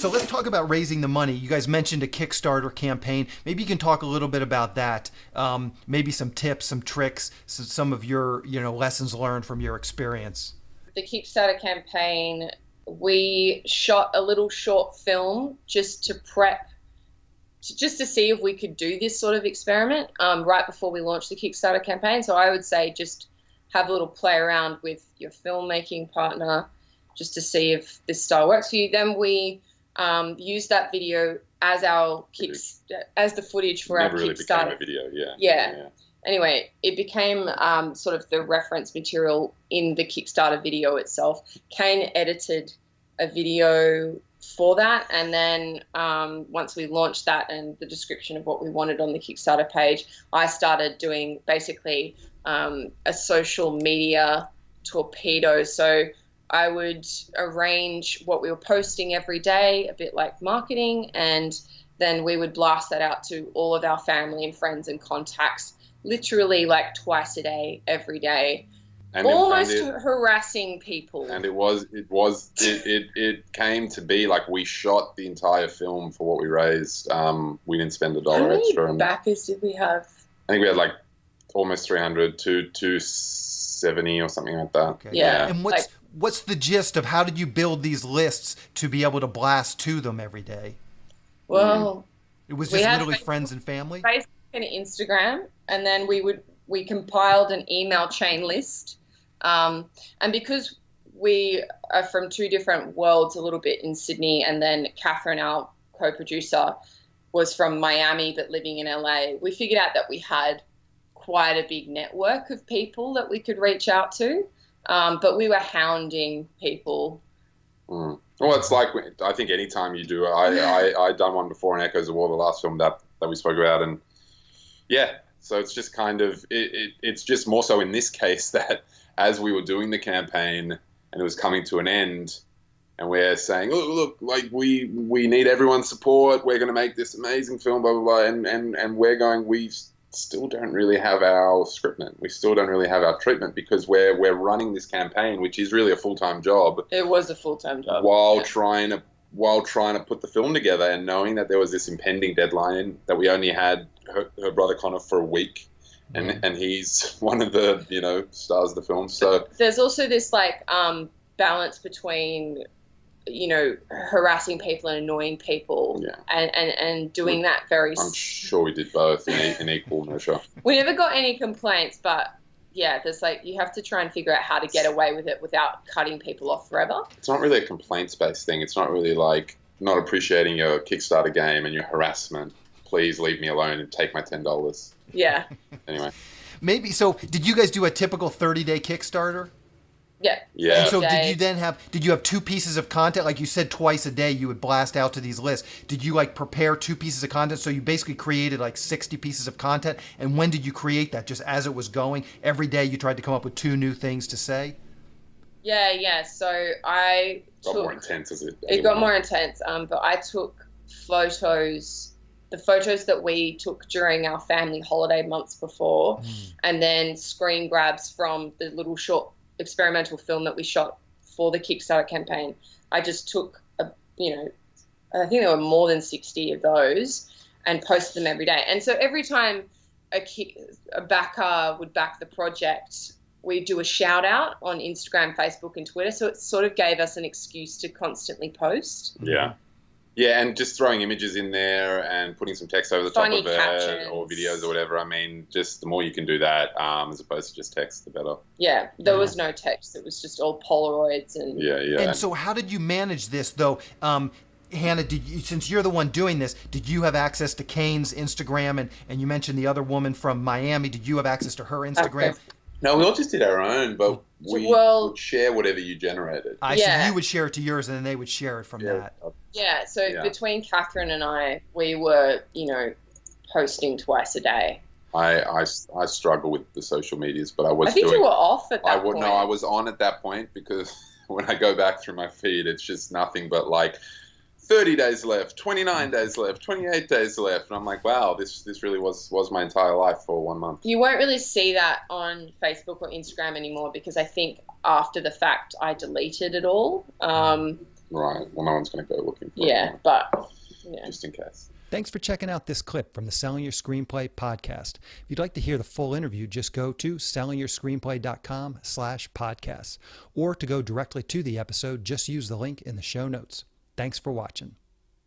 So let's talk about raising the money. You guys mentioned a Kickstarter campaign. Maybe you can talk a little bit about that. Maybe some tips, some tricks, some of your lessons learned from your experience. The Kickstarter campaign, we shot a little short film just to prep, just to see if we could do this sort of experiment right before we launched the Kickstarter campaign. So I would say just have a little play around with your filmmaking partner just to see if this style works for you. Then we used that video as our as the footage for our Kickstarter. Never really became a video, yeah. Anyway, it became sort of the reference material in the Kickstarter video itself. Kane edited a video for that, and then once we launched that and the description of what we wanted on the Kickstarter page, I started doing basically a social media torpedo. So I would arrange what we were posting every day, a bit like marketing, and then we would blast that out to all of our family and friends and contacts, literally like twice a day, every day. And almost harassing people. And it came to be like we shot the entire film for what we raised. We didn't spend $1 extra. How many backers did we have? I think we had like almost 300 to 270 or something like that. Okay. Yeah. And what's the gist of how did you build these lists to be able to blast to them every day? Well, it was just literally friends and family? Facebook and Instagram, and then we compiled an email chain list. And because we are from two different worlds a little bit in Sydney, and then Catherine, our co-producer, was from Miami but living in LA, we figured out that we had quite a big network of people that we could reach out to, but we were hounding people. Well, it's like, I think anytime you do, I done one before in Echoes of War, the last film that we spoke about, and yeah, so it's just kind of, it's just more so in this case that as we were doing the campaign and it was coming to an end, and we're saying, look, like we need everyone's support. We're going to make this amazing film, blah, blah, blah. And we still don't really have our scriptment. We still don't really have our treatment because we're running this campaign, which is really a full-time job. It was a full-time job. While trying to put the film together and knowing that there was this impending deadline, that we only had her brother Connor for a week. And he's one of the, stars of the film. So there's also this balance between, harassing people and annoying people, and doing that very. I'm sure we did both in equal measure. We never got any complaints, but yeah, there's you have to try and figure out how to get away with it without cutting people off forever. It's not really a complaints-based thing. It's not really like not appreciating your Kickstarter game and your harassment. Please leave me alone and take my $10. Yeah. Anyway. Maybe, so did you guys do a typical 30-day Kickstarter? Yeah. Yeah. And so did you have two pieces of content? Like you said, twice a day you would blast out to these lists. Did you prepare two pieces of content? So you basically created 60 pieces of content. And when did you create that? Just as it was going? Every day you tried to come up with two new things to say? Yeah. So I got more intense as it got more intense. But I took the photos that we took during our family holiday months before, and then screen grabs from the little short experimental film that we shot for the Kickstarter campaign. I just took I think there were more than 60 of those and posted them every day. And so every time a backer would back the project, we do a shout out on Instagram, Facebook, and Twitter. So it sort of gave us an excuse to constantly post. Yeah. Yeah, and just throwing images in there and putting some text over the top of it, or videos or whatever. I mean, just the more you can do that, as opposed to just text, the better. Yeah, there was no text. It was just all Polaroids and. Yeah. And so, how did you manage this, though? Hannah, since you're the one doing this, did you have access to Kane's Instagram? And you mentioned the other woman from Miami. Did you have access to her Instagram? Okay. No, we all just did our own, but we would share whatever you generated. So you would share it to yours, and then they would share it from that. Yeah, so between Catherine and I, we were, posting twice a day. I struggle with the social medias, but I think you were off at that point. No, I was on at that point because when I go back through my feed, it's just nothing but 30 days left, 29 days left, 28 days left. And I'm like, wow, this really was my entire life for 1 month. You won't really see that on Facebook or Instagram anymore because I think after the fact I deleted it all. Right. Well, no one's going to go looking for it. Yeah, but yeah. Just in case. Thanks for checking out this clip from the Selling Your Screenplay podcast. If you'd like to hear the full interview, just go to sellingyourscreenplay.com/podcasts. Or to go directly to the episode, just use the link in the show notes. Thanks for watching.